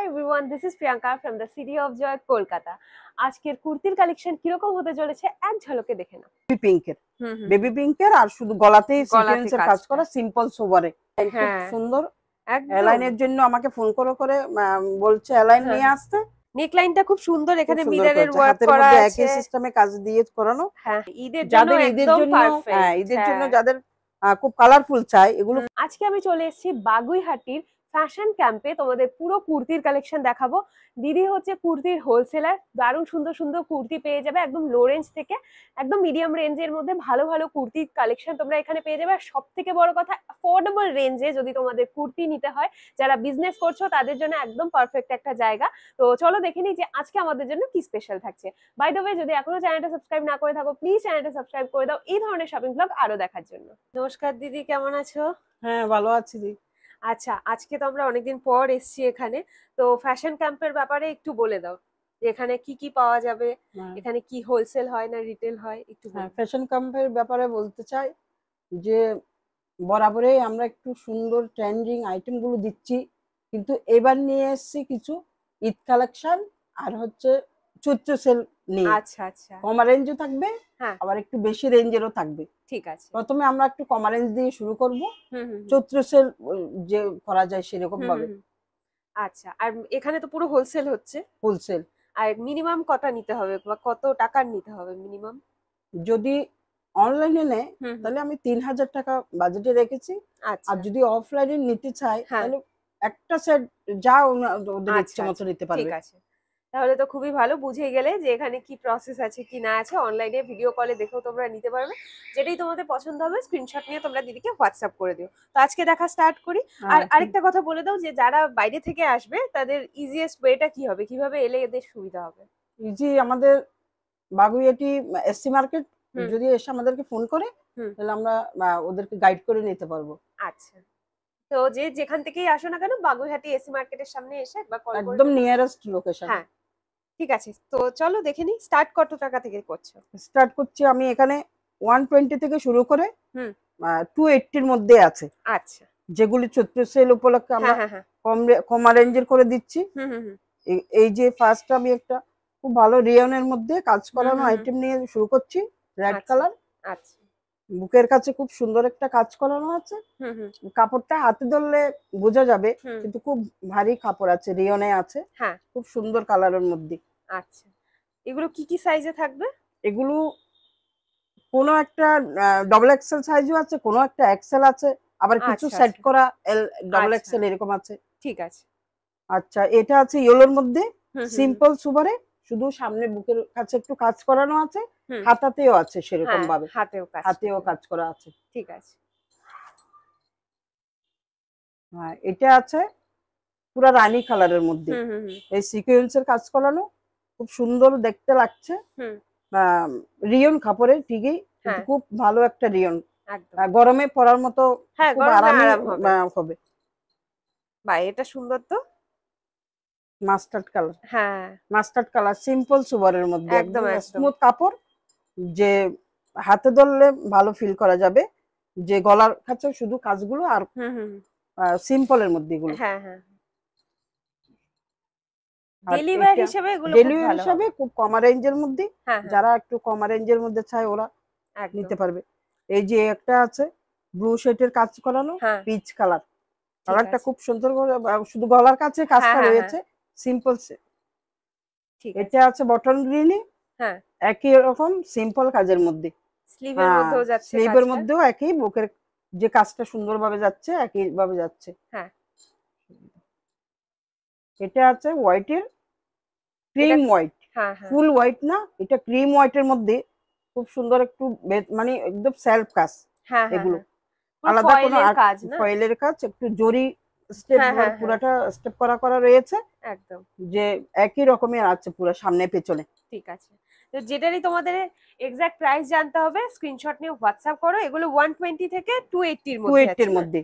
everyone, this is Priyanka from the City of Joy, Kolkata. আজকের কুর্তির collection কিরকম হতে চলেছে এক ঝলকে দেখে নাও। বেবি পিঙ্কের আর শুধু গলাতেই সিকোয়েন্সের কাজ করা সিম্পল সোবারে খুব সুন্দর। এলাইনের জন্য আমাকে ফোন করে বলছে এলাইন নিয়ে আসতে। নেকলাইনটা খুব সুন্দর, এখানে মিররের ওয়ার্ক করা আছে, একই সিস্টেমে কাজ দিয়ে করানো। হ্যাঁ, ঈদের জন্য একদম পারফেক্ট। হ্যাঁ, ঈদের জন্য যাদের খুব কালারফুল চাই এগুলো। আজকে আমি চলে এসেছি বাগুইহাটির ফ্যাশন ক্যাম্পে, তোমাদের পুরো কুর্তির কালেকশন দেখাবো। দিদি হচ্ছে কুর্তির হোলসেলার, দারুণ সুন্দর সুন্দর কুর্তি পেয়ে যাবে একদম লো রেঞ্জ থেকে একদম মিডিয়াম রেঞ্জের মধ্যে ভালো ভালো কুর্তির কালেকশন তোমরা এখানে পেয়ে যাবে। আর সব থেকে বড় কথা, অ্যাফোর্ডেবল রেঞ্জে যদি তোমাদের কুর্তি নিতে হয়, যারা বিজনেস করছো তাদের জন্য একদম পারফেক্ট একটা জায়গা। তো চলো দেখে নিই যে আজকে আমাদের জন্য কি স্পেশাল থাকছে। বাই দ্য ওয়ে, যদি এখনো চ্যানেলটা সাবস্ক্রাইব না করে থাকো প্লিজ চ্যানেলটা সাবস্ক্রাইব করে দাও এই ধরনের শপিং ব্লগ আরো দেখার জন্য। নমস্কার দিদি, কেমন আছো? হ্যাঁ, ভালো আছি দিদি। আচ্ছা, আজকে তো আমরা অনেকদিন পর এসেছি এখানে, তো ফ্যাশন ক্যাম্পের ব্যাপারে একটু বলে দাও যে এখানে কি কি পাওয়া যাবে, এখানে কি হোলসেল হয় না রিটেল হয় একটু। হ্যাঁ, ফ্যাশন ক্যাম্পের ব্যাপারে বলতে চাই যে বরাবরই আমরা একটু সুন্দর ট্রেন্ডিং আইটেম গুলো দিচ্ছি, কিন্তু এবার নিয়ে এসেছি কিছু ঈদ কালেকশন আর হচ্ছে চৈত্র সেল নিয়ে। আচ্ছা আচ্ছা, কম রেঞ্জও থাকবে, হ্যাঁ আবার একটু বেশি রেঞ্জেরও থাকবে। ঠিক আছে, প্রথমে আমরা একটু কম রেঞ্জ দিয়ে শুরু করব, চৈত্র সেল যে করা যায় সেরকম ভাবে। আচ্ছা, আর এখানে তো পুরো হোলসেল হচ্ছে? হোলসেল। আর মিনিমাম কটা নিতে হবে বা কত টাকার নিতে হবে মিনিমাম? যদি অনলাইনে নেয় তাহলে আমি 3000 টাকা বাজেটে রেখেছি। আর যদি অফলাইনে নিতে চাই তাহলে একটা সেট যা ওদের ইচ্ছে মতো নিতে পারবে। ঠিক আছে, তাহলে তো খুবই ভালো, বুঝে গেলে যে এখানে কি প্রসেস আছে কি না আছে। অনলাইনে ভিডিও কলে দেখেও তোমরা নিতে পারবে, যেটাই তোমাদের পছন্দ হবে স্ক্রিনশট নিয়ে তোমরা দিদিকে হোয়াটসঅ্যাপ করে দিও। তো আজকে দেখা স্টার্ট করি। আর আরেকটা কথা বলে দাও যে যারা বাইরে থেকে আসবে তাদের ইজিয়েস্ট ওয়েটা কি হবে, কিভাবে এলে এদের সুবিধা হবে? ইজি, আমাদের বাগুইহাটি এসসি মার্কেট যদি এসে আমাদেরকে ফোন করে তাহলে আমরা ওদেরকে গাইড করে নিতে পারবো। আচ্ছা, তো যে যেখান থেকেই আসো না কেন বাগুইহাটি এসসি মার্কেটের সামনে এসে একবার কল করে একদম নিয়ারেস্ট লোকেশন। হ্যাঁ ঠিক আছে, তো চলো দেখে নিই স্টার্ট কত টাকা থেকে করছো। স্টার্ট করছি আমি এখানে 120 থেকে শুরু করে 280 এর মধ্যে আছে। আচ্ছা, যেগুলি চৈত্র সেল উপলক্ষে আমরা কম রেঞ্জের করে দিচ্ছি। এই যে ফার্স্ট আমি একটা খুব ভালো রিয়নের মধ্যে কাজ করানো আইটেম নিয়ে শুরু করছি, রেড কালার। আচ্ছা, বুকের কাছে খুব সুন্দর একটা কাজ করানো আছে। কাপড়টা হাতে ধরলে বোঝা যাবে, কিন্তু খুব ভারী কাপড় আছে, রিয়নে আছে, খুব সুন্দর কালারের মধ্যে। আচ্ছা, এগুলো কি কি সাইজে থাকবে? এগুলো কোনো একটা ডবল এক্সেল সাইজও আছে, কোনো একটা এক্সেল আছে, আবার কিছু সেট করা এল ডবল এক্সেল এরকম আছে। ঠিক আছে। আচ্ছা, এটা আছে ইয়েলোর মধ্যে, সিম্পল সুবারে, শুধু সামনে বুকের কাছে একটু কাজ করানো আছে, হাতাতেও আছে সেরকম ভাবে, হাতেও কাজ করা আছে। ঠিক আছে। হ্যাঁ, এটা আছে পুরো রানী কালারের মধ্যে, এই সিকোয়েন্সের কাজ করানো, খুব সুন্দর দেখতে লাগছে। রিয়ন কাপড়ের ঠিকই, খুব ভালো একটা রিয়ন, গরমে পরার মতো খুব আরাম হবে। বাহ, এটা সুন্দর তো। মাস্টার্ড কালার, হ্যাঁ মাস্টার্ড কালার, সিম্পল সুবারের মধ্যে, একদম স্মুথ কাপড়, যে হাতে ধরলে ভালো ফিল করা যাবে, যে গলার কাছে শুধু কাজগুলো আর সিম্পলের মধ্যে এগুলো। হ্যাঁ হ্যাঁ, ডেলিভারি হিসেবে এগুলো ডেলিভারি হিসেবে খুব কম রেঞ্জের মধ্যে, যারা একটু কম রেঞ্জের মধ্যে চায় ওরা নিতে পারবে। এই যে একটা আছে ব্লু শেডের কাজ করানো, পিচ কালার, কালারটা খুব সুন্দর করে, শুধু গলার কাছে কাজটা রয়েছে, সিম্পল সে। এটা আছে বটন গ্রিনে, একই রকম সিম্পল কাজের মধ্যে, স্লিভের মধ্যেও যাচ্ছে, স্লিভের মধ্যেও একই, বুকের যে কাজটা সুন্দরভাবে যাচ্ছে একই ভাবে যাচ্ছে। হ্যাঁ, এটা আছে হোয়াইটের, ক্রিম হোয়াইট, ফুল হোয়াইট না, এটা ক্রিম হোয়াইটের মধ্যে খুব সুন্দর একটু মানে একদম সেলফ কাজ। এগুলো আলাদা কোনো ফয়েলের কাজ, একটু জরি স্টেপ পুরাটা স্টেপ করা রয়েছে একদম, যে একই রকমের আছে পুরো সামনে পেছনে। ঠিক আছে, তো যেটারই তোমাদের এক্সাক্ট প্রাইস জানতে হবে স্ক্রিনশট নিয়ে হোয়াটসঅ্যাপ করো। এগুলো 120 থেকে 280 এর মধ্যে আছে। 280 এর মধ্যে।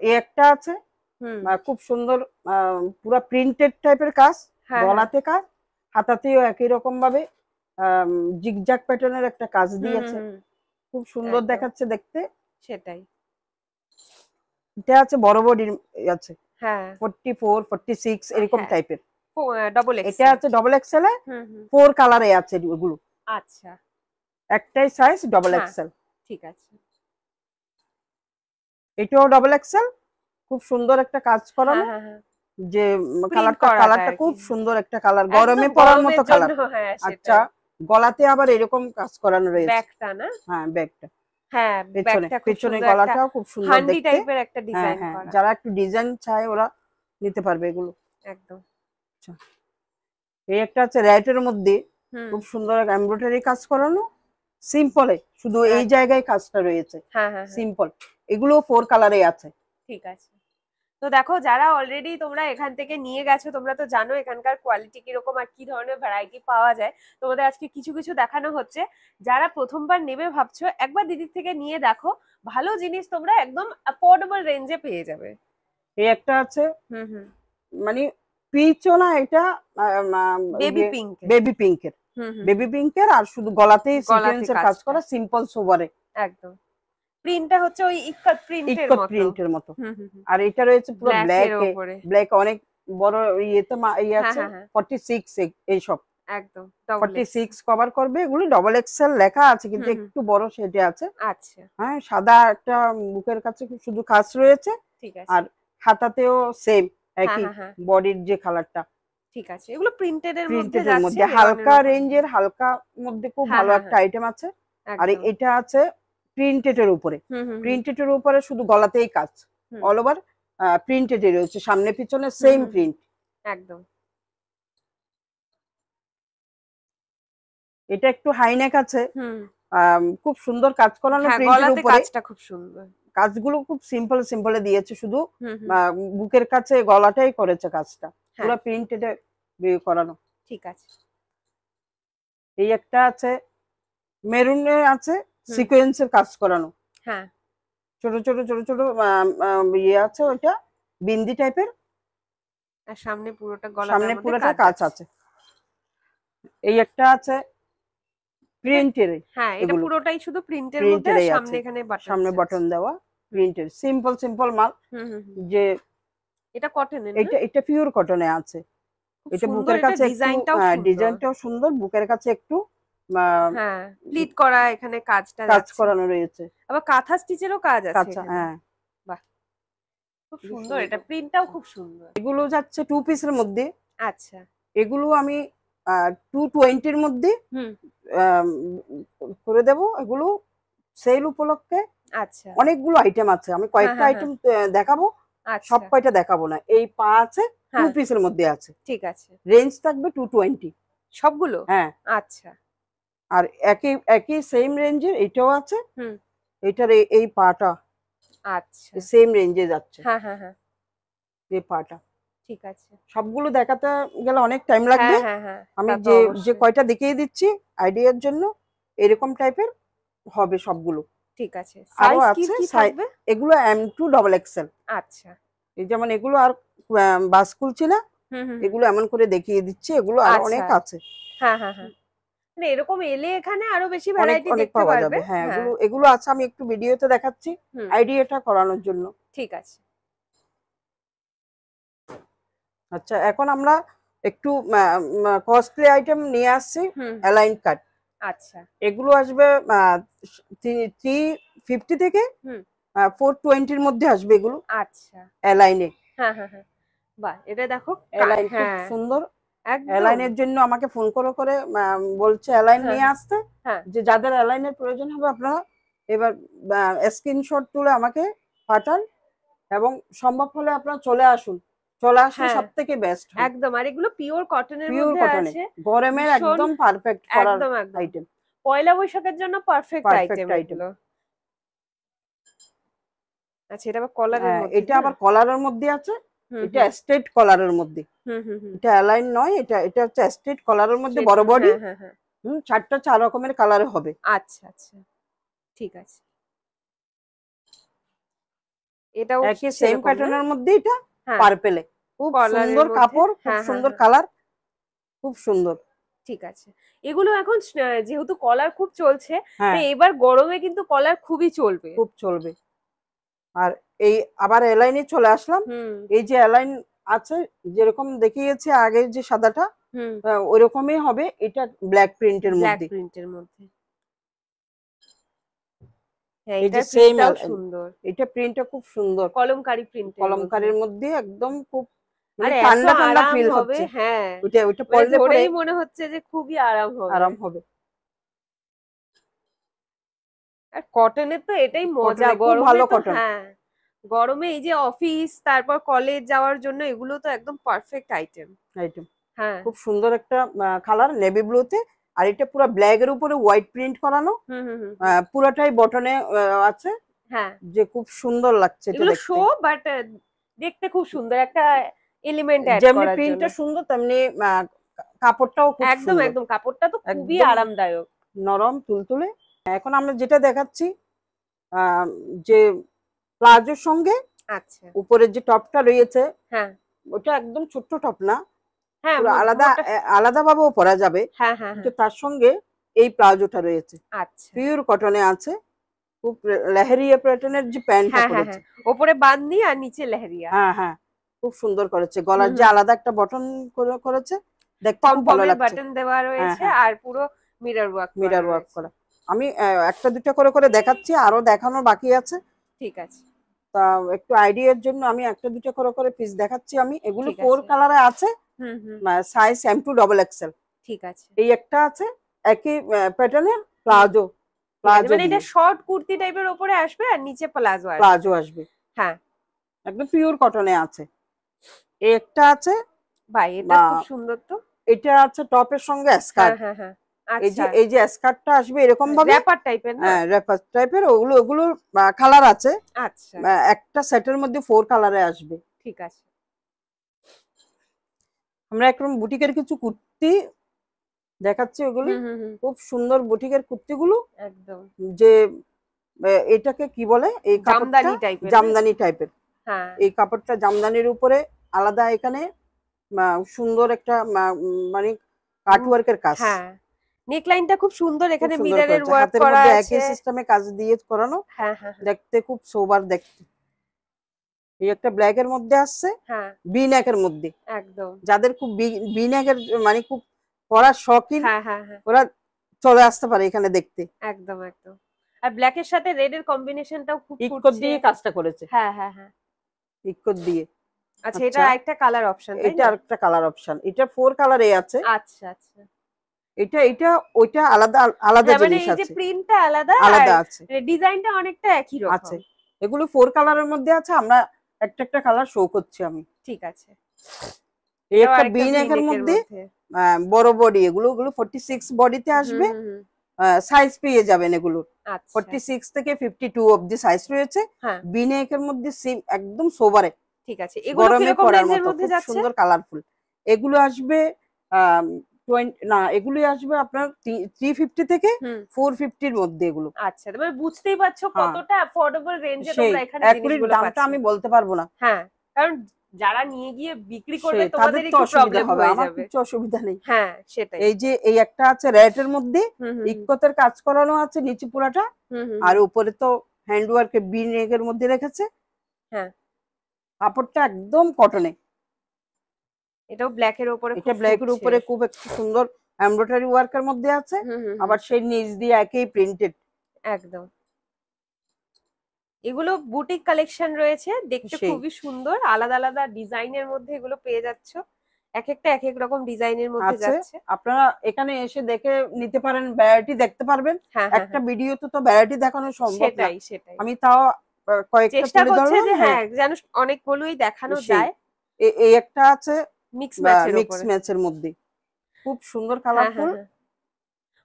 এই একটা আছে খুব সুন্দর, পুরো প্রিন্টেড টাইপের কাজ, গলাতে কাজ, হাতাতেও একই রকম ভাবে জিগজ্যাগ প্যাটার্নের একটা কাজ দিয়েছে, খুব সুন্দর দেখাচ্ছে দেখতে। সেটাই। এটা আছে বড় বডির আছে, হ্যাঁ 44 46 এরকম হ্যাঁ। টাইপের। ডবল এটা এক্সেল। আছে ডবল এক্সেল এ, হুম হুম 4 কালারে আছে এগুলো। আচ্ছা একটাই সাইজ ডবল হ্যাঁ এক্সেল। ঠিক আছে। এটাও ডবল এক্সেল, খুব সুন্দর একটা কাজ করানো, হ্যাঁ হ্যাঁ হ্যাঁ যে প্রিন্ট কালারটা করাটা আর খুব কি। সুন্দর একটা কালার, একদম গরমে পরার গরমের মতো কালার। জন্য, হ্যাঁ আচ্ছা, সেটাই। গলাতে আবার এরকম কাজ করানো রয়েছে। ব্যাগটা না? হ্যাঁ ব্যাগটা, হ্যাঁ পেছনে ব্যাগটা খুব পেছনে সুন্দর, একটা গলাটাও খুব সুন্দর হান্ডি দেখতে। টাইপের একটা হ্যাঁ ডিজাইন হ্যাঁ, করা। যারা একটু ডিজাইন চায় ওরা নিতে পারবে এগুলো। একদম। আচ্ছা, এই একটা আছে রেডের মধ্যে, হুম খুব সুন্দর এমব্রয়ডারি কাজ করানো, সিম্পলে, শুধু এই আচ্ছা। জায়গায় কাজটা রয়েছে, হ্যাঁ হ্যাঁ হ্যাঁ সিম্পল। এগুলো 4 কালারে আছে। ঠিক আছে। তো দেখো, যারা অলরেডি তোমরা এখান থেকে নিয়ে গেছো, তোমরা তো জানো এখানকার কোয়ালিটি কিরকম আর কি ধরনের ভ্যারাইটি পাওয়া যায়। তোমাদের আজকে কিছু কিছু দেখানো হচ্ছে। যারা প্রথমবার নেবে ভাবছো, একবার দিদির থেকে নিয়ে দেখো, ভালো জিনিস তোমরা একদম অ্যাফোর্ডেবল রেঞ্জে পেয়ে যাবে। এই একটা আছে, হুম হুম মানে পিচও না এটা, বেবি পিঙ্ক। বেবি পিঙ্কের, হুম হুম বেবি পিঙ্কের, আর শুধু গলাতেই গলাতে সিকোয়েন্সের কাজ কাজটা করা, সিম্পল সোবারে, একদম। প্রিন্টটা হচ্ছে ওই ইক্কাত প্রিন্টের ইকট মতো। প্রিন্টের মতো। হুম হুম হুম আর এটা রয়েছে পুরো ব্ল্যাক এর ব্ল্যাকে, উপরে। ব্ল্যাক অনেক বড় ইয়েতে ইয়ে হ্যাঁ আছে, হ্যাঁ হ্যাঁ 46 এইসব, একদম ডবল এক্স। 46 কভার করবে। এগুলো ডবল এক্সেল লেখা আছে কিন্তু হুম হুম একটু বড় সেটে আছে। আচ্ছা হ্যাঁ, সাদা একটা বুকের কাছে শুধু কাজ রয়েছে, ঠিক আছে। আর হাতাতেও সেম হ্যাঁ একই হ্যাঁ হ্যাঁ বডির যে কালারটা, ঠিক আছে। এগুলো প্রিন্টেড এর মধ্যে প্রিন্টেড এর যাচ্ছে, মধ্যে, রেওয়ানের হালকা উপরে। রেঞ্জের, হালকা মধ্যে খুব হ্যাঁ ভালো হ্যাঁ একটা হ্যাঁ আইটেম আছে। আর একদম। এটা আছে প্রিন্টেড এর উপরে, হুম হুম হুম প্রিন্টেড এর উপরে শুধু গলাতেই কাজ, হুম অল ওভার প্রিন্টেড এর রয়েছে, সামনে পিছনে হুম সেম হুম হুম, প্রিন্ট। একদম। এটা একটু হাইনেক আছে, হুম খুব সুন্দর কাজ করানো হ্যাঁ প্রিন্টের গলাতে উপরে। কাজটা খুব সুন্দর। কাজগুলো খুব সিম্পল সিম্পলে দিয়েছে, শুধু হুম হুম বুকের কাছে গলাটাই করেছে কাজটা, হ্যাঁ পুরো প্রিন্টেড করানো। ঠিক আছে। এই একটা আছে মেরুনে আছে, হুম সিকোয়েন্সের কাজ করানো, হ্যাঁ ছোট ছোট ছোট ছোট ইয়ে আছে, ওইটা বিন্দি টাইপের, আর সামনে পুরোটা গলাটার সামনে মধ্যে পুরোটা কাজ কাজ আছে। আছে। এই একটা আছে প্রিন্টের, হ্যাঁ এটা এগুলো পুরোটাই শুধু প্রিন্টের মধ্যে, আর প্রিন্টেরই সামনে আছে, এখানে বাটন সামনে বাটন দেওয়া, প্রিন্টের সিম্পল সিম্পল মাল। হুম হুম হুম যে এটা কটনের না? এটা পিওর কটনে আছে। খুব এটা সুন্দর, বুকের এটা কাছে একটু, ডিজাইনটাও সুন্দর। ডিজাইনটাও সুন্দর, বুকের কাছে একটু হ্যাঁ প্লিট করা এখানে কাজটা কাজ যাচ্ছে। করানো রয়েছে, আবার কাঁথা স্টিচেরও কাজ আছে কাঁচা। এখানে। হ্যাঁ, বাহ খুব সুন্দর, এটা প্রিন্টটাও খুব সুন্দর। এগুলো যাচ্ছে 2 পিসের মধ্যে। আচ্ছা এগুলো আমি 220 মধ্যে হুম আম, করে দেব। এগুলো সেল উপলক্ষে আচ্ছা অনেকগুলো আইটেম আছে, আমি হ্যাঁ কয়েকটা হ্যাঁ হ্যাঁ আইটেম দেখাবো, সব আচ্ছা কয়টা দেখাবো না। এই পা আছে, 2 হ্যাঁ পিসের মধ্যে আছে, ঠিক আছে। রেঞ্জ থাকবে 220। সবগুলো? হ্যাঁ, আচ্ছা আর একই একই সেম রেঞ্জের এটাও আছে। হুম এটার এই পাটা আচ্ছা সেম রেঞ্জে যাচ্ছে, হ্যাঁ হ্যাঁ হ্যাঁ এই পাটা। ঠিক আছে। সবগুলো দেখাতে গেলে অনেক টাইম লাগবে, হ্যাঁ হ্যাঁ হ্যাঁ আমি তা তো যে যে অবশ্যই। কয়টা দেখিয়ে দিচ্ছি আইডিয়ার জন্য, এরকম টাইপের হবে সবগুলো। ঠিক আছে, আরো সাইজ কি আছে কি থাকবে? এগুলো M2 ডবল এক্সেল। আচ্ছা এই যেমন এগুলো, আর বাস খুলছি না, হুম হুম হুম, এগুলো এমন করে দেখিয়ে দিচ্ছি, এগুলো আরো আচ্ছা অনেক আছে, হ্যাঁ হ্যাঁ হ্যাঁ। মানে এরকম এলে এখানে আরো বেশি অনেক ভ্যারাইটি অনেক দেখতে পাওয়া পারবে। যাবে। হ্যাঁ, হ্যাঁ এগুলো এগুলো আছে, আমি একটু ভিডিওতে দেখাচ্ছি হুম আইডিয়াটা করানোর জন্য। ঠিক আছে। আচ্ছা, এখন আমরা একটু কস্টলি আইটেম নিয়ে আসছি, হুম অ্যালাইন কাট। আচ্ছা এগুলো আসবে 350 থেকে হুম 420 মধ্যে আসবে এগুলো, আচ্ছা অ্যালাইনে। হ্যাঁ হ্যাঁ হ্যাঁ বাহ এটা দেখো অ্যালাইন খুব হ্যাঁ সুন্দর। একদম অ্যালাইনের জন্য আমাকে ফোন করে করে বলছে অ্যালাইন হ্যাঁ নিয়ে আসতে, হ্যাঁ যে যাদের অ্যালাইনের প্রয়োজন হবে আপনারা এবার স্ক্রিনশট তুলে আমাকে পাঠান, এবং সম্ভব হলে আপনারা চলে আসুন, চলে আসলে হ্যাঁ সব থেকে বেস্ট হয়। একদম। আর এগুলো পিওর কটনের পিওর মধ্যে কটনে, আছে, গরমের ভীষণ একদম পারফেক্ট পরার একদম একদম আইটেম, পয়লা বৈশাখের জন্য পারফেক্ট পারফেক্ট আইটেম আইটেম। এগুলো। আচ্ছা এটা আবার কলারের হ্যাঁ, মধ্যে এটা না? আবার কলারের মধ্যে আছে, হুম এটা হুম স্ট্রেট কলারের মধ্যে, হুম হুম হুম এটা অ্যালাইন নয়, এটা এটা হচ্ছে স্ট্রেট কলারের মধ্যে, সেট বড় বডি। হ্যাঁ হ্যাঁ হ্যাঁ 4 রকমের কালারে হবে। আচ্ছা আচ্ছা ঠিক আছে। এটাও একই সেম সেরকম না? প্যাটার্নের মধ্যে, এটা হ্যাঁ পার্পেলে, খুব কলারের সুন্দর মধ্যে কাপড়, খুব হ্যাঁ হ্যাঁ সুন্দর হ্যাঁ কালার, খুব সুন্দর। ঠিক আছে। এগুলো এখন যেহেতু কলার খুব চলছে, তো হ্যাঁ, এবার গরমে কিন্তু কলার খুবই চলবে। খুব চলবে। আর এই আবার এলাইনে চলে আসলাম। এই যে এলাইন আছে যেরকম দেখিয়েছে আগে যে সাদাটা ওইরকমই হবে, এটা ব্ল্যাক প্রিন্টের মধ্যে। এই যে প্রিন্টটাও সুন্দর, এটা প্রিন্টটা খুব সুন্দর, কলমকারী প্রিন্ট, কলমকারীর মধ্যে একদম খুব মানে ঠান্ডা ঠান্ডা আরাম ফিল হবে। হচ্ছে। হ্যাঁ, ওইটা পরলে পরেই মনে হচ্ছে যে খুবই আরাম হবে। আর কটনের তো এটাই মজা, গরমে তো হ্যাঁ, গরমে এই যে অফিস তারপর কলেজ যাওয়ার জন্য এগুলো তো একদম পারফেক্ট আইটেম। হ্যাঁ, খুব সুন্দর একটা কালার নেভি ব্লুতে, আর এটা পুরো ব্ল্যাক এর উপরে হোয়াইট প্রিন্ট করানো, পুরোটাই বটনে আছে। হ্যাঁ, যে খুব সুন্দর লাগছে এটা দেখতে। শো বাট দেখতে খুব সুন্দর একটা এলিমেন্ট অ্যাড করার জন্য। যেমনি প্রিন্টটা সুন্দর তেমনি কাপড়টাও খুব সুন্দর। একদম কাপড়টা তো খুবই আরামদায়ক, নরম তুলতুলে। এখন আমরা যেটা দেখাচ্ছি যে প্লাজোর সঙ্গে আচ্ছা উপরের যে টপটা রয়েছে, হ্যাঁ ওটা একদম ছোট্ট টপ না, হ্যাঁ, আলাদা ভাবেও পরা যাবে। হ্যাঁ হ্যাঁ, কিন্তু তার সঙ্গে এই প্লাজোটা রয়েছে, আচ্ছা পিওর কটনে আছে, খুব লেহেরিয়া প্যাটার্নের যে প্যান্টটা করেছে, উপরে বাঁধনি আর নিচে লেহেরিয়া। হ্যাঁ হ্যাঁ, খুব সুন্দর করেছে। গলার যে আলাদা একটা বটন করেছে, দেখতে খুব ভালো লাগছে। বাটন দেওয়া রয়েছে আর পুরো মিরর ওয়ার্ক করা। আমি একটা দুটো করে দেখাচ্ছি, আরো দেখানো বাকি আছে। ঠিক আছে, তা একটু আইডিয়ার জন্য আমি একটা দুটো করে পিস দেখাচ্ছি। আমি এগুলো 4 কালারে আছে, সাইজ M2 ডাবল এক্সেল। ঠিক আছে, এই একটা আছে একই প্যাটার্নের প্লাজো, মানে এটা শর্ট কুর্তি টাইপের উপরে আসবে আর নিচে প্লাজো আসবে। হ্যাঁ, একদম পিওর কটনে আছে। এই একটা আছে, ভাই এটা খুব সুন্দর তো। এটা আছে টপের সঙ্গে স্কার্ট। হ্যাঁ হ্যাঁ, এই যে স্কার্টটা আসবে এরকম ভাবে র‍্যাপার টাইপের না, হ্যাঁ র‍্যাপার টাইপের। ওগুলো কালার আছে। আচ্ছা, একটা সেটের মধ্যে 4 কালারে আসবে। ঠিক আছে। আমরা এখন বুটিকের কিছু কুর্তি দেখাচ্ছি, ওগুলো খুব সুন্দর বুটিকের কুর্তিগুলো, একদম যে এটাকে কি বলে, এই জামদানি টাইপের। হ্যাঁ, এই কাপড়টা জামদানির উপরে আলাদা, এখানে সুন্দর একটা মানে কাটওয়ার্কের কাজ। হ্যাঁ, নেকলাইনটা খুব সুন্দর, এখানে মিররের ওয়ার্ক করা আছে, একই সিস্টেমে কাজ দিয়ে করানো। হ্যাঁ হ্যাঁ, দেখতে খুব সোবার দেখতে। এই একটা ব্ল্যাক এর মধ্যে আসছে, হ্যাঁ বি নেক এর মধ্যে, একদম যাদের খুব বি নেক এর মানে খুব পরার শৌখিন, হ্যাঁ হ্যাঁ, ওরা চলে আসতে পারে এখানে দেখতে। একদম একদম। আর ব্ল্যাক এর সাথে রেড এর কম্বিনেশনটাও খুব ইকোট দিয়ে কাজটা করেছে। হ্যাঁ হ্যাঁ হ্যাঁ, ইকোট দিয়ে। আচ্ছা, এটা একটা কালার অপশন, এটা আরেকটা কালার অপশন। এটা 4 কালারে আছে। আচ্ছা আচ্ছা, এটা ওইটা আলাদা জিনিস আছে, এই যে প্রিন্টটা আলাদা আছে, ডিজাইনটা অনেকটা একই রকম আছে। এগুলো 4 কালারের মধ্যে আছে, আমরা একটা কালার শো করছি আমি। ঠিক আছে। এই একটা বি নেকের মধ্যে বড় বডি, এগুলো 46 বডিতে আসবে। সাইজ পেয়ে যাবেন এগুলো, 46 থেকে 52 অবধি সাইজ রয়েছে। বি নেকের মধ্যে সিম একদম সোবারে। ঠিক আছে, এগুলো কিরকম রেঞ্জের মধ্যে যাচ্ছে? সুন্দর কালারফুল। এগুলো আসবে এগুলো আসবে আপনার 350 থেকে 450 এর মধ্যে এগুলো। আচ্ছা, তবে বুঝতেই পারছো কতটা অ্যাফোর্ডেবল রেঞ্জে তোমরা এখানে জিনিসগুলো পাচ্ছ। দামটা আমি বলতে পারবো না। হ্যাঁ, কারণ যারা নিয়ে গিয়ে বিক্রি করবে তোমাদের একটু প্রবলেম হয়ে যাবে। আমার কিছু অসুবিধা নেই। হ্যাঁ, সেটাই। এই যে এই একটা আছে রেড এর মধ্যে, ইকোতের কাজ করানো আছে নিচে পুরাটা, আর উপরে তো হ্যান্ডওয়ার্কে বি নেকের মধ্যে রেখেছে। হ্যাঁ, কাপড়টা একদম কটনে। এটাও ব্ল্যাক এর উপরে, এটা ব্ল্যাক এর উপরে খুব একটা সুন্দর এমব্রয়ডারি ওয়ার্কের মধ্যে আছে, আবার সেই নিচ দিয়ে একই প্রিন্টেড। একদম, এগুলো বুটিক কালেকশন রয়েছে, দেখতে খুবই সুন্দর, আলাদা আলাদা ডিজাইনের মধ্যে এগুলো পেয়ে যাচ্ছ। এক একটা এক এক রকম ডিজাইনের মধ্যে যাচ্ছে। আপনারা এখানে এসে দেখে নিতে পারেন, ভ্যারাইটি দেখতে পারবেন। একটা ভিডিওতে তো ভ্যারাইটি দেখানো সম্ভব না। সেটাই। আমি তাও কয়েকটা চেষ্টা করছি যে হ্যাঁ যেন অনেকগুলোই দেখানো যায়। এই একটা আছে মিক্স ম্যাচের মধ্যে, খুব সুন্দর কালারফুল।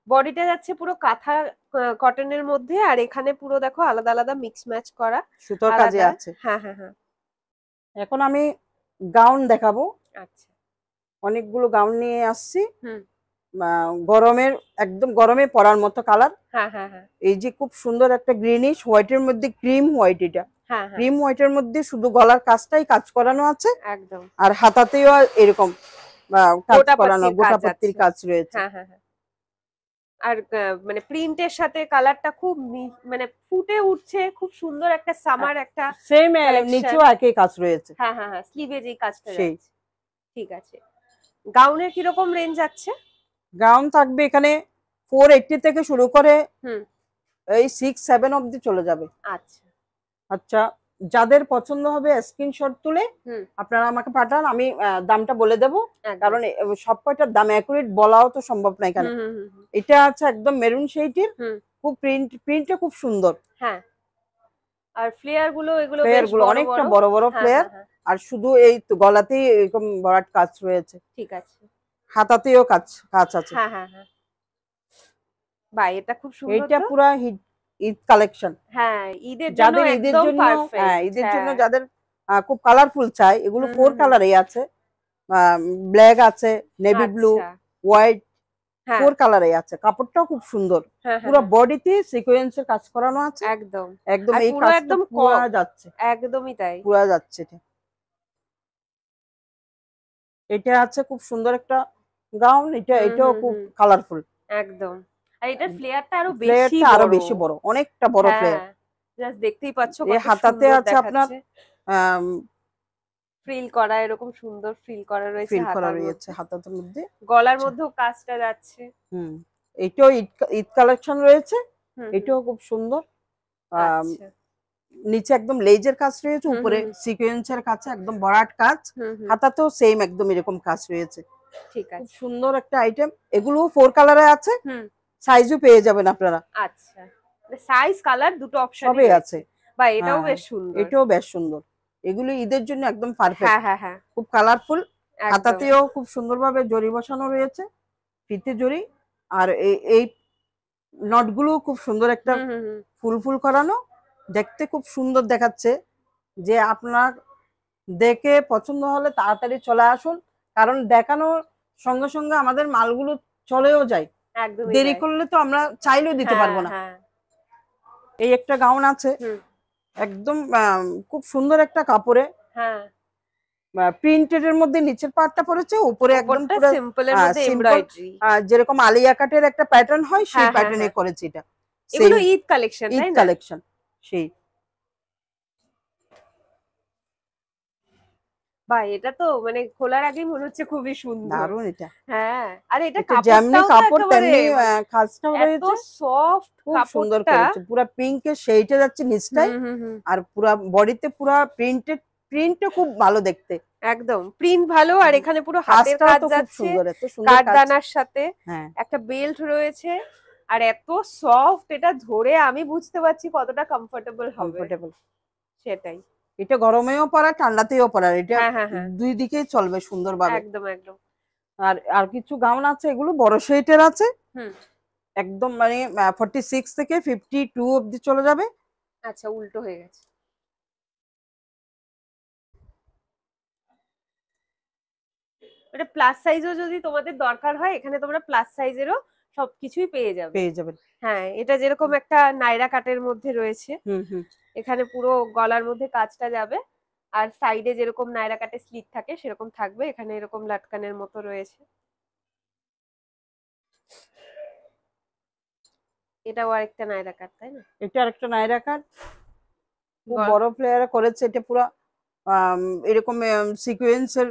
বডিটা যাচ্ছে পুরো কাঁথা কটনের মধ্যে, আর এখানে পুরো দেখো আলাদা আলাদা মিক্স ম্যাচ করা সুতোর কাজে আছে। হ্যাঁ হ্যাঁ হ্যাঁ। এখন আমি গাউন দেখাবো। আচ্ছা, অনেকগুলো গাউন নিয়ে আসছি, গরমের একদম গরমে পরার মতো কালার। হ্যাঁ হ্যাঁ হ্যাঁ, এই যে খুব সুন্দর একটা গ্রিনিশ হোয়াইটের মধ্যে ক্রিম হোয়াইট, এটা ক্রিম হোয়াইটের মধ্যে শুধু গলার কাজটাই কাজ করানো আছে একদম, আর হাতাতেও এরকম কাজ করানো, গোটাপত্তির কাজ রয়েছে। হ্যাঁ হ্যাঁ, আর মানে প্রিন্টের সাথে কালারটা খুব মানে ফুটে উঠছে, খুব সুন্দর একটা সামার একটা সেম নিচেও একই কাজ রয়েছে। হ্যাঁ হ্যাঁ হ্যাঁ, স্লিভে যেই কাজটা যাচ্ছে। ঠিক আছে, গাউনের কি রকম রেঞ্জ আছে? গাউন থাকবে এখানে 480 থেকে শুরু করে এই 6-7 অবধি চলে যাবে। আচ্ছা আচ্ছা, যাদের পছন্দ হবে স্ক্রিনশট তুলে আপনারা আমাকে পাঠান, আমি দামটা বলে দেব, কারণ সব কয়টার দাম অ্যাকুরেট বলাও তো সম্ভব না এখানে। এটা আছে একদম মেরুন শেডের, খুব প্রিন্টটা খুব সুন্দর। হ্যাঁ, আর ফ্লেয়ার গুলো এগুলো ফ্লেয়ার গুলো অনেকটা বড় বড় ফ্লেয়ার, আর শুধু এই তো গলাতেই এরকম ভরাট কাজ রয়েছে। ঠিক আছে, হাতাতেও কাজ আছে। হ্যাঁ হ্যাঁ হ্যাঁ, বাহ এটা খুব সুন্দর। এটা পুরো ঈদ কালেকশন। হ্যাঁ, ঈদের জন্য যাদের ঈদের জন্য, হ্যাঁ ঈদের জন্য যাদের খুব কালারফুল চাই, এগুলো 4 কালারে আছে, ব্ল্যাক আছে, নেভি ব্লু, হোয়াইট, 4 কালারে আছে। কাপড়টাও খুব সুন্দর, পুরো বডিতে সিকোয়েন্সের কাজ করানো আছে। একদম একদম এই কাজটা একদম পুরো যাচ্ছে, একদমই তাই, পুরো যাচ্ছে। এটা আছে খুব সুন্দর একটা গাউন, এটাও খুব কালারফুল একদম। আর এটার ফ্লেয়ারটা আরো বেশি বড়, অনেকটা বড় ফ্লেয়ার। জাস্ট দেখতেই পাচ্ছো এই হাতাতে আছে আপনার ফ্রিল করা, এরকম সুন্দর ফ্রিল করা রয়েছে হাতার মধ্যে, গলার মধ্যেও কাজটা যাচ্ছে। এটাও ঈদ কালেকশন রয়েছে, এটাও খুব সুন্দর। নিচে একদম লেজের কাজ রয়েছে, উপরে সিকোয়েন্সের কাজ, একদম ভরাট কাজ। হাতাতেও সেম একদম এরকম কাজ রয়েছে। ঠিক আছে, খুব সুন্দর একটা আইটেম। এগুলো 4 কালারে আছে, সাইজও পেয়ে যাবেন আপনারা। আচ্ছা, সাইজ কালার দুটো অপশন সবই আছে। বা এটাও বেশ সুন্দর, এটাও বেশ সুন্দর। এগুলো ঈদের জন্য একদম পারফেক্ট। হ্যাঁ হ্যাঁ হ্যাঁ, খুব কালারফুল। হাতাতেও খুব সুন্দরভাবে জরি বসানো রয়েছে, ফিতে জরি। আর এই নটগুলো খুব সুন্দর একটা ফুল করানো, দেখতে খুব সুন্দর দেখাচ্ছে। যে আপনার দেখে পছন্দ হলে তাড়াতাড়ি চলে আসুন, কারণ দেখানোর সঙ্গে সঙ্গে আমাদের মালগুলো চলেও যায়, দেরি করলে তো আমরা চাইলেও দিতে পারবো না। এই একটা গাউন আছে, একদম খুব সুন্দর একটা কাপড়ে, প্রিন্টেড এর মধ্যে নিচের পার্টটা পড়েছে, উপরে একদম পুরো সিম্পলের মধ্যে এমব্রয়ডারি, যেরকম আলিয়া কাটের একটা প্যাটার্ন হয় সেই প্যাটার্নে করেছে। এটা এগুলো ঈদ কালেকশন, তাই না? ঈদ কালেকশন সেই। বাহ, এটা তো মানে খোলার আগেই মনে হচ্ছে খুবই সুন্দর, দারুণ এটা। হ্যাঁ, আর এটা যেমনি কাপড় তেমনি কাজটাও রয়েছে, এত সফট, খুব সুন্দর করেছে। পুরো পিঙ্কের শেডে যাচ্ছে নিচটাই, আর পুরো বডিতে পুরো প্রিন্টটা খুব ভালো দেখতে, একদম প্রিন্ট ভালো। আর এখানে পুরো হাতের কাজ যাচ্ছে, কাঠদানার সাথে একটা বেল্ট রয়েছে, আর এত সফট, এটা ধরে আমি বুঝতে পারছি কতটা কমফোর্টেবল হবে। সেটাই, এটা গরমেও পরা, ঠান্ডাতেও পরা, এটা দুই দিকেই চলবে সুন্দরভাবে। একদম একদম। আর কিছু গাউন আছে, এগুলো বড় শেডের আছে, একদম মানে 46 থেকে 52 অবধি চলে যাবে। আচ্ছা, উল্টো হয়ে গেছে। এটা প্লাস সাইজও যদি তোমাদের দরকার হয়, এখানে তোমরা প্লাস সাইজেরও সবকিছুই পেয়ে যাবেন। হ্যাঁ, এটা যেরকম একটা নাইরা কাটের মধ্যে রয়েছে, এখানে পুরো গলার মধ্যে কাজটা যাবে, আর সাইডে যেরকম নাইরা কাটে স্লিট থাকে সেরকম থাকবে, এখানে এরকম লাটকানের মতো রয়েছে। এটাও আরেকটা নাইরা কাট, তাই না? এটা আরেকটা নাইরা কাট, খুব বড় ফ্লেয়ারে করেছে। এটা পুরো এরকম সিকোয়েন্সের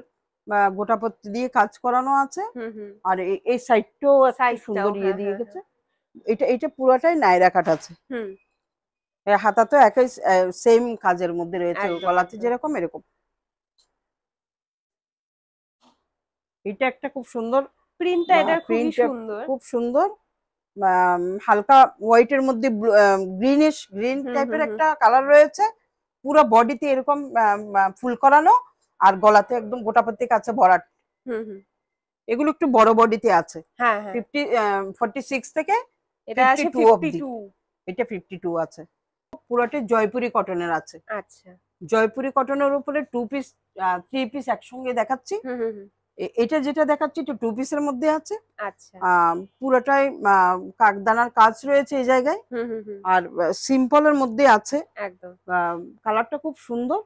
গোটাপত্তি দিয়ে কাজ করানো আছে, আর এই সাইডটাও একটা সুন্দর দিয়ে গেছে। এটা পুরোটাই নাইরা কাট আছে। হাতা তো একই সেম কাজের মধ্যে রয়েছে, গলাতে যেরকম এরকম। এটা একটা খুব সুন্দর প্রিন্টটা, এটা খুবই সুন্দর, খুব সুন্দর। হালকা হোয়াইটের মধ্যে গ্রিন টাইপের একটা কালার রয়েছে, পুরো বডিতে এরকম ফুল করানো, আর গলাতে একদম গোটাপত্তি কাছে ভরাট। এগুলো একটু বড় বডিতে আছে। 46 থেকে এটা আছে 52, এটা 52 আছে। পুরোটা জয়পুরি কটনের আছে। আচ্ছা, জয়পুরি কটনের উপরে 2 পিস 3 পিস একসঙ্গে দেখাচ্ছি। এটা যেটা দেখাচ্ছি এটা 2 পিসের মধ্যে আছে। আচ্ছা, পুরোটাই কাকদানার কাজ রয়েছে এই জায়গায়, আর সিম্পলের মধ্যে আছে। একদম কালারটা খুব সুন্দর,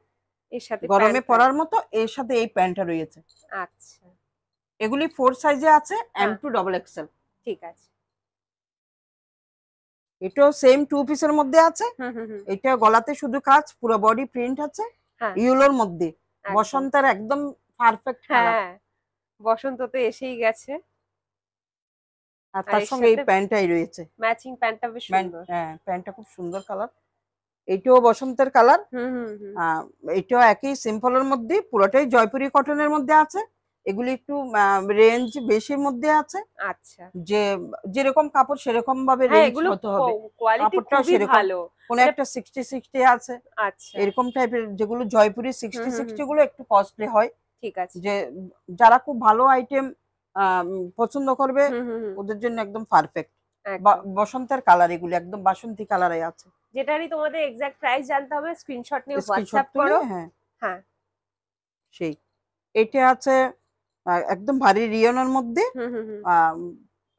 এর সাথে গরমে পরার মতো। এর সাথে এই প্যান্টটা রয়েছে। আচ্ছা, এগুলি 4 সাইজে আছে, M2 XXL। ঠিক আছে। এটাও সেম 2 পিসের মধ্যে আছে। হুম হুম হুম। এটা গলাতে শুধু কাজ, পুরো বডি প্রিন্ট আছে হ্যাঁ ইউলোর মধ্যে। একদম। বসন্তের একদম পারফেক্ট কালার। হ্যাঁ বসন্ত তো এসেই গেছে। আর আর তার এর সঙ্গে এই সাথে প্যান্টটাই রয়েছে। ম্যাচিং প্যান্টটা বেশ সুন্দর। হ্যাঁ, প্যান্টটা খুব সুন্দর কালার। এটাও বসন্তের কালার। হুম হুম হুম। এটাও একই সিম্পলের মধ্যে, পুরোটাই জয়পুরি কটনের মধ্যে আছে। এগুলি একটু রেঞ্জ বেশির মধ্যে আছে। আচ্ছা যে যেরকম কাপড় সেরকম ভাবে হ্যাঁ রেঞ্জ এগুলো হতে হবে। কোয়ালিটি কাপড়টাও খুবই সেরকম। ভালো। কোন মানে একটা 60 আছে, আচ্ছা এরকম টাইপের যেগুলো জয়পুরি হুম 60 হুম হুম 60 গুলো একটু কস্টলি হয়। ঠিক আছে। যে যারা খুব ভালো আইটেম পছন্দ করবে হুম হুম হুম ওদের জন্য একদম পারফেক্ট। একদম। বসন্তের কালার, এগুলো একদম বাসন্তী কালারে আছে। যেটারই তোমাদের এক্সাক্ট প্রাইস জানতে হবে স্ক্রিনশট নিয়ে স্ক্রিনশট হোয়াটসঅ্যাপ তুলে, করো। হ্যাঁ হ্যাঁ সেই। এটা আছে একদম ভারী রিয়নের মধ্যে। হুম হুম হুম আম,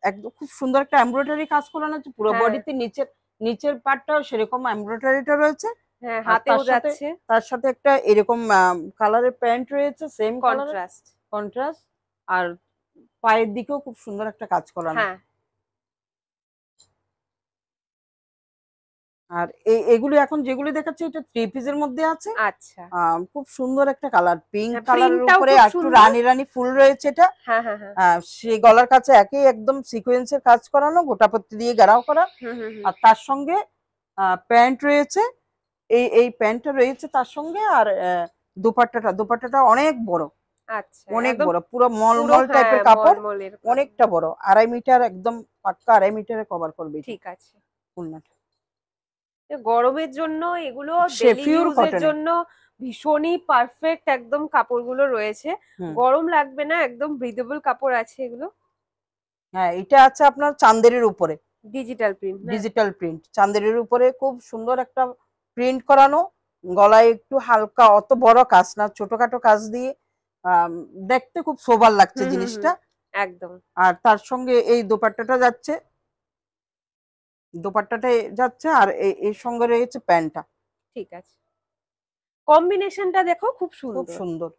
একদম খুব সুন্দর একটা এমব্রয়ডারি কাজ করানো আছে পুরো হ্যাঁ বডিতে। নিচের পার্টটাও সেরকম এমব্রয়ডারিটা রয়েছে। হ্যাঁ আর হাতেও যাচ্ছে তার সাথে একটা এরকম কালারের প্যান্ট রয়েছে, সেম কালারের কন্ট্রাস্ট। কন্ট্রাস্ট। আর পায়ের দিকেও খুব সুন্দর একটা কাজ করানো। হ্যাঁ আর এগুলো এখন যেগুলো দেখাচ্ছে এটা 3 পিসের মধ্যে আছে। আচ্ছা খুব সুন্দর একটা কালার, পিঙ্ক হ্যাঁ কালারের প্রিন্টটাও উপরে খুব একটু সুন্দর। রানী রানী ফুল রয়েছে এটা। হ্যাঁ হ্যাঁ হ্যাঁ সেই গলার কাছে একই একদম সিকোয়েন্সের কাজ করানো, গোটাপত্তি দিয়ে ঘেরাও করা। হুম হুম হুম আর তার সঙ্গে প্যান্ট রয়েছে, এই প্যান্টটা রয়েছে তার সঙ্গে। আর দোপাট্টাটা অনেক বড়, আচ্ছা অনেক একদম বড়, পুরো পুরো মলমল হ্যাঁ টাইপের কাপড়, মলমলের অনেকটা বড়। 2.5 মিটার, একদম পাক্কা 2.5 মিটারে কভার করবে এটা ঠিক আছে। ওড়নাটা। গরমের জন্য এগুলো সে ডেলি পিওর ইউজের কটনে। জন্য ভীষণই পারফেক্ট একদম কাপড়গুলো রয়েছে। হুম, গরম লাগবে না, একদম ব্রিদেবল কাপড় আছে এগুলো। হ্যাঁ এটা আছে আপনার চান্দেরের উপরে, ডিজিটাল প্রিন্ট না? Digital print. চান্দেরের উপরে খুব সুন্দর একটা প্রিন্ট করানো, গলায় একটু হালকা, অত বড় কাজ না, ছোটখাটো কাজ দিয়ে আম, দেখতে খুব সোবার লাগছে হুম হুম হুম জিনিসটা। একদম আর তার সঙ্গে এই দোপাট্টাটা যাচ্ছে, দোপাট্টাটা যাচ্ছে। আর এর সঙ্গে রয়েছে প্যান্টটা, ঠিক আছে। কম্বিনেশনটা দেখো খুব খুব সুন্দর। সুন্দর।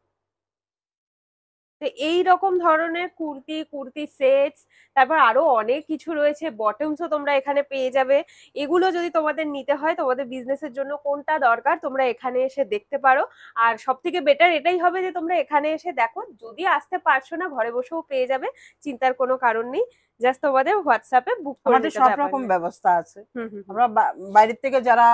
তো এই রকম ধরনের কুর্তি কুর্তি সেটস তারপর আরো অনেক কিছু রয়েছে, বটমসও তোমরা এখানে পেয়ে যাবে। এগুলো যদি তোমাদের নিতে হয়, তোমাদের বিজনেসের জন্য কোনটা দরকার তোমরা এখানে এসে দেখতে পারো। আর সব থেকে বেটার এটাই হবে যে তোমরা এখানে এসে দেখো, যদি আসতে পারছো না ঘরে বসেও পেয়ে যাবে, চিন্তার কোনো কারণ নেই। জাস্ট তোমাদের হোয়াটসঅ্যাপে বুক করে আমাদের নিতে সব হবে রকম অ্যাপয়েন্টমেন্ট। ব্যবস্থা আছে। হুম হুম হুম আমরা বাইরের থেকে যারা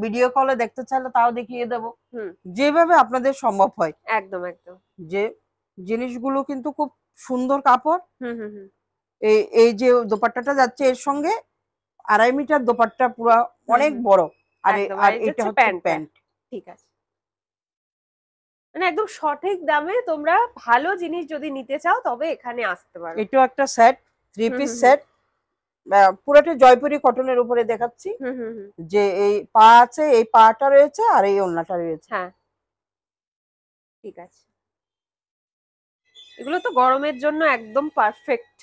ভিডিও কলে দেখতে চাইলে তাও দেখিয়ে দেবো, হুম যেভাবে আপনাদের সম্ভব হয়। একদম একদম যে জিনিসগুলো কিন্তু খুব সুন্দর কাপড়। হুম হুম হুম এই যে দোপাট্টাটা যাচ্ছে এর সঙ্গে 2.5 মিটার দোপাট্টা, পুরো হুম অনেক হুম বড়। আর একদম। আর আর এটা এটা হচ্ছে হচ্ছে প্যান্টটা। প্যান্ট। ঠিক আছে। মানে একদম সঠিক দামে তোমরা ভালো জিনিস যদি নিতে চাও তবে এখানে আসতে পারো। এটাও একটা সেট, 3 হুম পিস হুম হুম সেট। পুরোটা জয়পুরি কটনের উপরে দেখাচ্ছি। হুম হুম হুম যে এই পা আছে, এই পাটা রয়েছে, আর এই ওড়নাটা রয়েছে। হ্যাঁ ঠিক আছে। এগুলো তো গরমের জন্য একদম পারফেক্ট,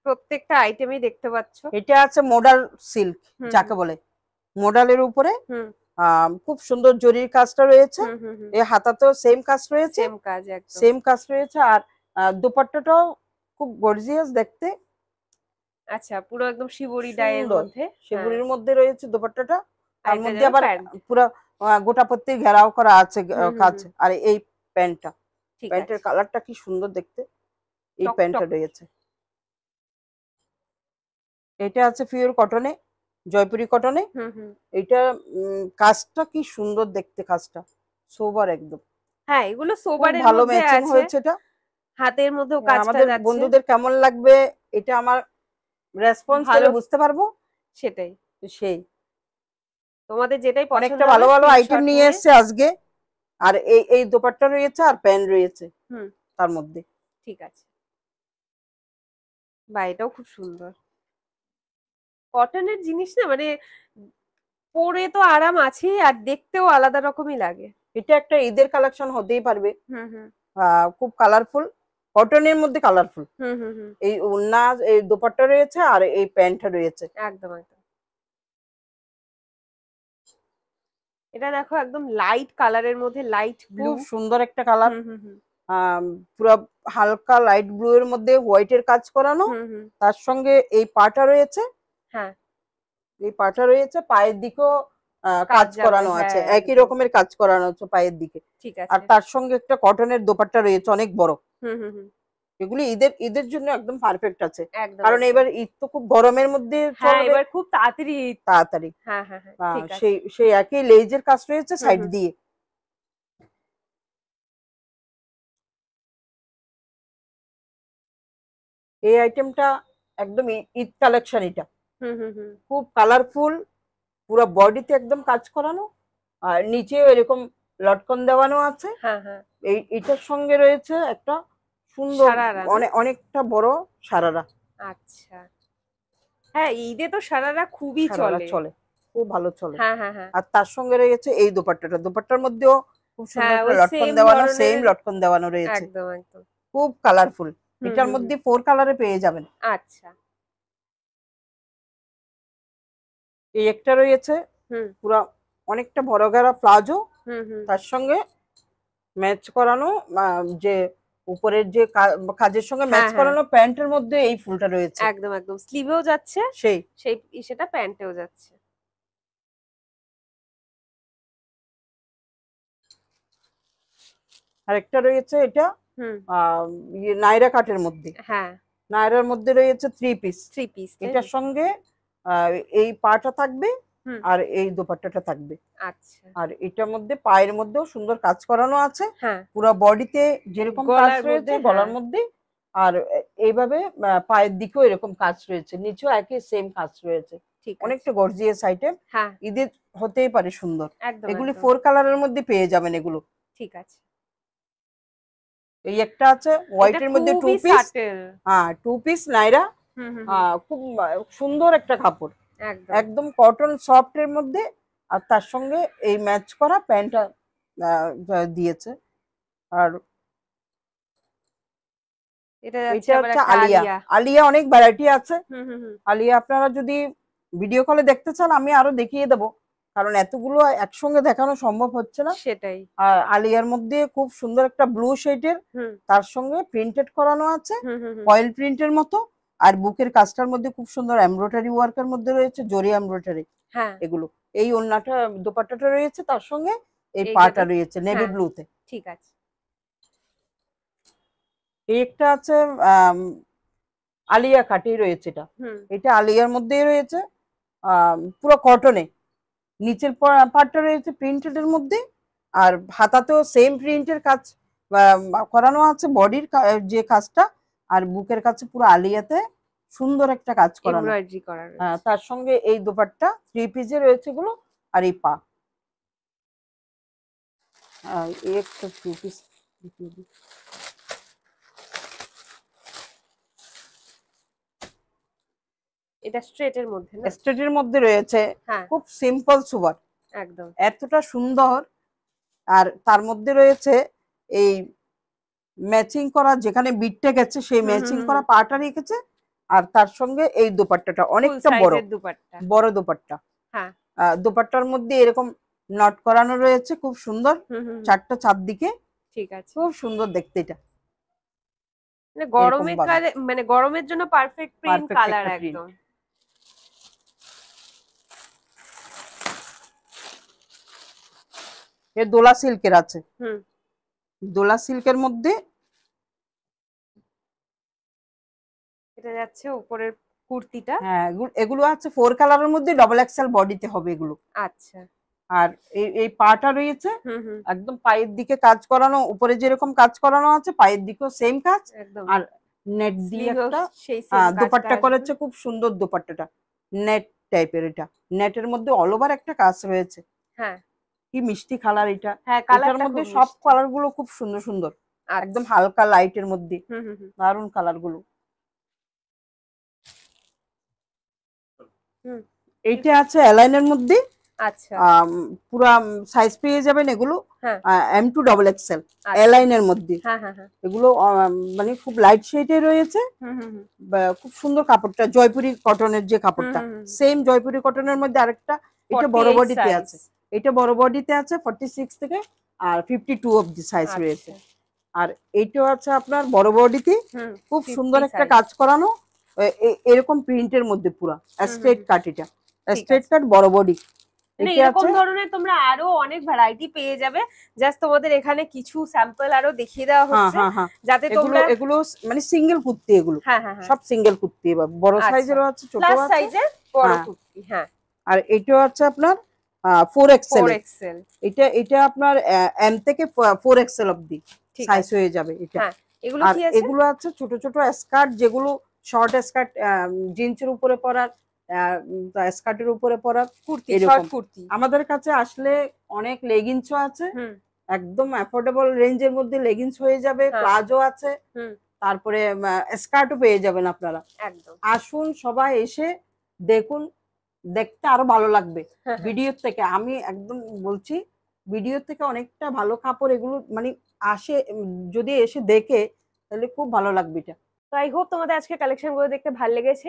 প্রত্যেকটা আইটেমই দেখতে পাচ্ছ। এটা আছে মোডাল সিল্ক, হুম যাকে বলে মোডালের উপরে। হুম খুব সুন্দর জরির কাজটা রয়েছে। হুম হুম হুম এই হাতাতেও সেম কাজ রয়েছে, সেম কাজ একদম। সেম কাজ রয়েছে। আর দোপাট্টাটাও খুব গর্জিয়াস দেখতে, আচ্ছা পুরো একদম শিবরি ডাইয়ের সুন্দর। মধ্যে। হ্যাঁ সেগুলির মধ্যে রয়েছে দোপাট্টাটা, আর তার এটা মধ্যে যাবে আবার প্যান্ট। পুরো গোটাপত্তি ঘেরাও করা আছে হুম হুম কাজ। হুম আর এই প্যান্টটা, ঠিক প্যান্টের আছে। কালারটা কি সুন্দর দেখতে, এই প্যান্টটা টকটক। রয়েছে। এটা আছে পিওর কটনে, জয়পুরি কটনে। হুম হুম এটা কাজটা কি সুন্দর দেখতে, কাজটা সোবার একদম, হ্যাঁ এগুলো খুব সোবারের ভালো মধ্যে ম্যাচিং আছে, হয়েছে এটা। হাতের মধ্যেও কাজটা আমাদের যাচ্ছে বন্ধুদের কেমন লাগবে এটা আমার রেসপন্স ভালো। পেলে বুঝতে পারবো। সেটাই, সেই তোমাদের যেটাই পছন্দ অনেকটা ভালো হবে ভালো আইটেম স্ক্রিনশট নিয়ে নিয়ে। এসছে আজকে। আর এই দোপাট্টা রয়েছে, আর প্যান্ট রয়েছে হুম তার মধ্যে। ঠিক আছে। বা এটাও খুব সুন্দর কটনের জিনিস না, মানে পরে তো আরাম আছে আর দেখতেও আলাদা রকমই লাগে। এটা একটা ঈদের কালেকশন হতেই পারবে। হুম হুম খুব কালারফুল, কটনের মধ্যে কালারফুল। হুম হুম হুম এই ওড়না, এই দোপাট্টা রয়েছে, আর এই প্যান্টটা রয়েছে। একদম একদম। এটা দেখো একদম লাইট কালারের মধ্যে লাইট ব্লু। খুব সুন্দর একটা কালার। হুম হুম হুম পুরো হালকা লাইট ব্লু এর মধ্যে হোয়াইটের কাজ করানো। হুম হুম তার সঙ্গে এই পাটা রয়েছে, হ্যাঁ এই পাটা রয়েছে, পায়ের দিকেও কাজ করানো আছে, একই রকমের কাজ করানো আছে পায়ের দিকে। ঠিক আছে। আর তার সঙ্গে একটা কটনের দোপাট্টা রয়েছে অনেক বড়। এগুলি ঈদের জন্য একদম পারফেক্ট আছে, কারণ এবার ঈদ তো খুব গরমের মধ্যে চলবে, এবার খুব তাড়াতাড়ি তাড়াতাড়ি। হ্যাঁ হ্যাঁ হ্যাঁ, ঠিক আছে। সেই একই লেজের কাজ রয়েছে সাইড দিয়ে। এই আইটেমটা একদম ঈদ কালেকশন, এটা খুব কালারফুল, পুরো বডিতে একদম কাজ করানো, আর নিচেও এরকম লটকন দেওয়ানো আছে। এইটার সঙ্গে রয়েছে একটা সুন্দর অনেকটা বড় সারারা। আচ্ছা, হ্যাঁ ঈদে তো সারারা খুবই চলে, খুব ভালো চলে। হ্যাঁ হ্যাঁ হ্যাঁ। আর তার সঙ্গে রয়েছে এই দোপাট্টাটা, দোপাট্টার মধ্যেও খুব সুন্দর একটা লটকন দেওয়ানো, সেম লটকন দেওয়ানো রয়েছে, একদম একদম খুব কালারফুল। এটার মধ্যে 4 কালারে পেয়ে যাবেন। আচ্ছা, এই একটা রয়েছে পুরো অনেকটা বড় গাড়া প্লাজো, তার সঙ্গে ম্যাচ করানো যে উপরের যে কাজের সঙ্গে ম্যাচ করানো প্যান্টের মধ্যে এই ফুলটা রয়েছে, একদম একদম স্লিভেও যাচ্ছে, সেটা প্যান্টেও যাচ্ছে। আরেকটা রয়েছে এটা নাইরা কাটের মধ্যে, নাইরার মধ্যে রয়েছে 3 পিস। এটার সঙ্গে এই পাটা থাকবে আর এই দোপাট্টাটা থাকবে। আচ্ছা, আর এটার মধ্যে পায়ের মধ্যেও সুন্দর কাজ করানো আছে, পুরো বডিতে যেরকম কাজ রয়েছে গলার মধ্যে, আর এইভাবে পায়ের দিকেও এরকম কাজ রয়েছে, নিচেও একই সেম কাজ রয়েছে। অনেকটা গর্জিয়াস আইটেম, ঈদের হতেই পারে সুন্দর। এগুলি 4 কালারের মধ্যে পেয়ে যাবেন এগুলো। ঠিক আছে, এই একটা আছে হোয়াইটের মধ্যে 2 পিস, 2 পিস নাইরা, খুব সুন্দর একটা কাপড়, একদম কটন সফট এর মধ্যে, আর তার সঙ্গে এই ম্যাচ করা প্যান্টটা দিয়েছে। আর এটা হচ্ছে আলিয়া অনেক ভ্যারাইটি আছে। আলিয়া আপনারা যদি ভিডিও কলে দেখতে চান আমি আরো দেখিয়ে দেবো, কারণ এতগুলো একসঙ্গে দেখানো সম্ভব হচ্ছে না। সেটাই। আর আলিয়ার মধ্যে খুব সুন্দর একটা ব্লু শেডের, তার সঙ্গে প্রিন্টেড করানো আছে ফয়েল প্রিন্টের মতো, আর বুকের কাজটার মধ্যে খুব সুন্দর এমব্রয়ডারি ওয়ার্কের মধ্যে রয়েছে জরি এমব্রয়ডারি, এগুলো। এই ওন্নাটা দোপাট্টাটা রয়েছে, তার সঙ্গে এই পাটা রয়েছে নেভি ব্লুতে। ঠিক আছে, একটা আছে আলিয়া কাটেই রয়েছে, এটা আলিয়ার মধ্যেই রয়েছে, পুরো কটনে, নিচের পার্টটা রয়েছে প্রিন্টেড এর মধ্যে, আর হাতাতেও সেম প্রিন্টের কাজ করানো আছে, বডির যে কাজটা, আর বুকের কাছে পুরো আলিয়াতে সুন্দর একটা কাজ করানো, তার সঙ্গে এই দোপাট্টা 3 পিসে রয়েছে গুলো, আর এই পা এই একটা 2 পিস। এটা স্ট্রেটের মধ্যে, না স্ট্রেটের মধ্যে রয়েছে, খুব সিম্পল সুপার, একদম এতটা সুন্দর। আর তার মধ্যে রয়েছে এই ম্যাচিং করা, যেখানে বিটটা গেছে সেই ম্যাচিং করা পাটা রেখেছে, আর তার সঙ্গে এই দোপাট্টাটা অনেকটা বড় দোপাট্টা। দোপাট্টার মধ্যে এরকম নট করানো রয়েছে, খুব সুন্দর, 4টা চারদিকে। ঠিক আছে, খুব সুন্দর দেখতে। এটা গরমের মানে গরমের জন্য পারফেক্ট প্রিন্ট কালার একদম। এ দোলা সিল্কের আছে, দোলা সিল্কের মধ্যে এটা যাচ্ছে উপরের কুর্তিটা, এগুলো আছে 4 কালারের মধ্যে ডবল এক্সেল বডিতে হবে এগুলো। আচ্ছা, আর এই পাটা রয়েছে একদম পায়ের দিকে কাজ করানো, উপরে যেরকম কাজ করানো আছে পায়ের দিকেও সেম কাজ, আর নেট দিয়ে একটা দোপাট্টা করেছে, খুব সুন্দর দোপাট্টাটা নেট টাইপের, এটা নেটের মধ্যে অল ওভার একটা কাজ রয়েছে। কি মিষ্টি কালার এটা, এটার মধ্যে সব কালার গুলো খুব সুন্দর সুন্দর, একদম হালকা লাইটের মধ্যে দারুন কালার গুলো। এইটা আছে অ্যালাইনের মধ্যে, আচ্ছা পুরো সাইজ পেয়ে যাবেন এগুলো, M2 ডাবল এক্সেল অ্যালাইনের মধ্যে। এগুলো মানে খুব লাইট শেডে রয়েছে, খুব সুন্দর কাপড়টা, জয়পুরি কটনের যে কাপড়টা, সেম জয়পুরি কটনের মধ্যে আরেকটা, এটা বড় বডিতে আছে, এটা বড় বডিতে আছে 46 থেকে আর 52 অবধি সাইজ রয়েছে। আর এইটাও আছে আপনার বড় বডিতে, খুব সুন্দর একটা কাজ করানো, এরকম প্রিন্টের মধ্যে পুরো স্ট্রেট কাট, এটা স্ট্রেট কাট বড় বডি। মানে এরকম ধরনের তোমরা আরো অনেক ভ্যারাইটি পেয়ে যাবে। জাস্ট তোমাদের এখানে কিছু স্যাম্পল আরো দেখিয়ে দেওয়া হচ্ছে যাতে তোমরা এগুলো মানে সিঙ্গেল কুর্তি, এগুলো সব সিঙ্গেল কুর্তি, বড় সাইজেরও আছে, ছোট আছে, প্লাস সাইজের বড় কুর্তি। হ্যাঁ, আর এটা আছে আপনার 4XL। এটা আপনার এম থেকে 4XL অবধি সাইজ হয়ে যাবে এটা। এগুলো কি আছে? এগুলো আছে ছোট ছোট স্কার্ট, যেগুলো শর্ট স্কার্ট, জিন্সের উপরে পরার, স্কার্টের উপরে পরার কুর্তি, শর্ট কুর্তি। আমাদের কাছে আসলে অনেক লেগিংসও আছে, একদম অ্যাফোর্ডেবল রেঞ্জের মধ্যে লেগিংস হয়ে যাবে, প্লাজো আছে, তারপরে স্কার্টও পেয়ে যাবেন আপনারা। একদম আসুন সবাই এসে দেখুন, দেখতে আরো ভালো লাগবে ভিডিওর থেকে। আমি একদম বলছি ভিডিও থেকে অনেকটা ভালো কাপড় এগুলো, মানে আসে যদি এসে দেখে তাহলে খুব ভালো লাগবে এটা। তো আই হোপ তোমাদের আজকে কালেকশন গুলো দেখতে ভালো লেগেছে।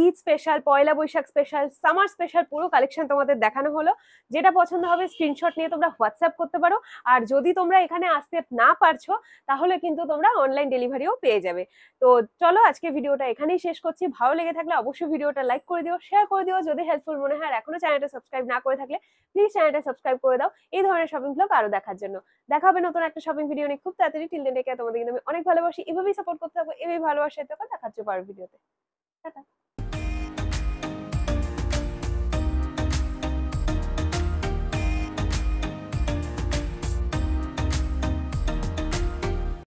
ঈদ স্পেশাল, পয়লা বৈশাখ স্পেশাল, সামার স্পেশাল পুরো কালেকশন তোমাদের দেখানো হলো। যেটা পছন্দ হবে স্ক্রিনশট নিয়ে তোমরা হোয়াটসঅ্যাপ করতে পারো। আর যদি তোমরা এখানে আসতে না পারছো তাহলে কিন্তু তোমরা অনলাইন ডেলিভারিও পেয়ে যাবে। তো চলো আজকে ভিডিওটা এখানেই শেষ করছি। ভালো লেগে থাকলে অবশ্যই ভিডিওটা লাইক করে দিও, শেয়ার করে দিও। যদি হেল্পফুল মনে হয়, আর এখনো চ্যানেলটা সাবস্ক্রাইব না করে থাকলে প্লিজ চ্যানেলটা সাবস্ক্রাইব করে দাও এই ধরনের শপিং ব্লগ আরো দেখার জন্য। দেখা হবে নতুন একটা শপিং ভিডিও নিয়ে খুব তাড়াতাড়ি। টিল দেন টেক কেয়ার, তোমাদের কিন্তু আমি অনেক ভালোবাসি। এভাবেই সাপোর্ট করতে থাকো, এভাবেই ভালোবাসায় থাকো। দেখা হচ্ছে পরের ভিডিওতে। টাটা।